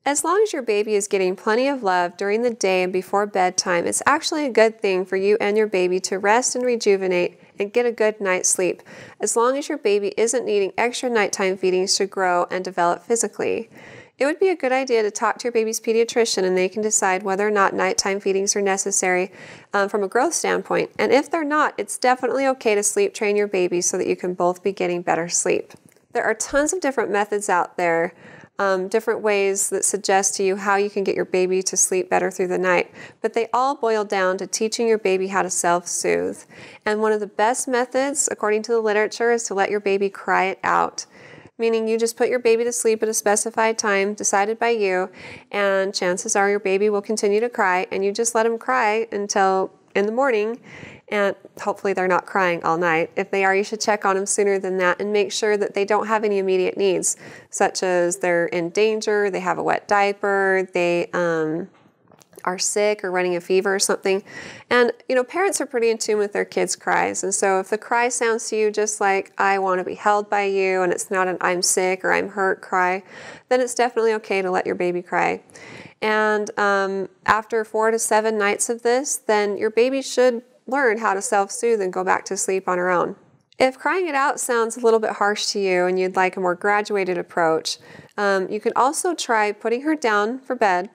As long as your baby is getting plenty of love during the day and before bedtime, it's actually a good thing for you and your baby to rest and rejuvenate and get a good night's sleep, as long as your baby isn't needing extra nighttime feedings to grow and develop physically. It would be a good idea to talk to your baby's pediatrician, and they can decide whether or not nighttime feedings are necessary from a growth standpoint. And if they're not, it's definitely okay to sleep train your baby so that you can both be getting better sleep. There are tons of different methods out there, different ways that suggest to you how you can get your baby to sleep better through the night, but they all boil down to teaching your baby how to self-soothe. And one of the best methods, according to the literature, is to let your baby cry it out. Meaning you just put your baby to sleep at a specified time decided by you, and chances are your baby will continue to cry, and you just let them cry until in the morning, and hopefully they're not crying all night. If they are, you should check on them sooner than that and make sure that they don't have any immediate needs, such as they're in danger, they have a wet diaper, they are sick or running a fever or something. And parents are pretty in tune with their kids' cries, and so if the cry sounds to you just like I want to be held by you, and it's not an I'm sick or I'm hurt cry, then it's definitely okay to let your baby cry. And after 4 to 7 nights of this, then your baby should learn how to self-soothe and go back to sleep on her own. If crying it out sounds a little bit harsh to you and you'd like a more graduated approach, you can also try putting her down for bed,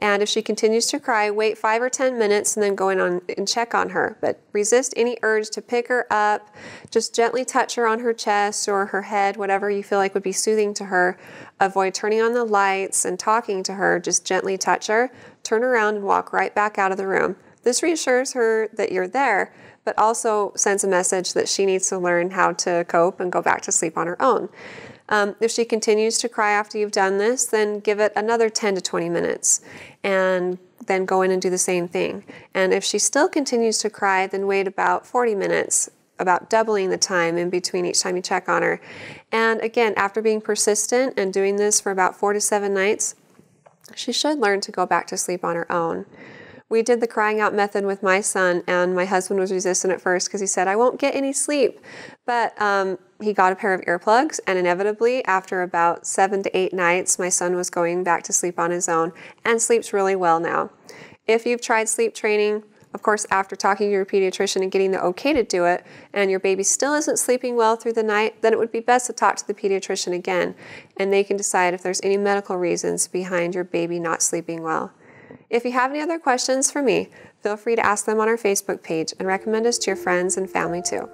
and if she continues to cry, wait 5 or 10 minutes and then go in and check on her. But resist any urge to pick her up. Just gently touch her on her chest or her head, whatever you feel like would be soothing to her. Avoid turning on the lights and talking to her. Just gently touch her, turn around, and walk right back out of the room. This reassures her that you're there, but also sends a message that she needs to learn how to cope and go back to sleep on her own. If she continues to cry after you've done this, then give it another 10 to 20 minutes and then go in and do the same thing. And if she still continues to cry, then wait about 40 minutes, about doubling the time in between each time you check on her. And again, after being persistent and doing this for about 4 to 7 nights, she should learn to go back to sleep on her own. We did the crying out method with my son, and my husband was resistant at first because he said, I won't get any sleep. But he got a pair of earplugs, and inevitably, after about 7 to 8 nights, my son was going back to sleep on his own and sleeps really well now. If you've tried sleep training, of course, after talking to your pediatrician and getting the okay to do it, and your baby still isn't sleeping well through the night, then it would be best to talk to the pediatrician again, and they can decide if there's any medical reasons behind your baby not sleeping well. If you have any other questions for me, feel free to ask them on our Facebook page and recommend us to your friends and family too.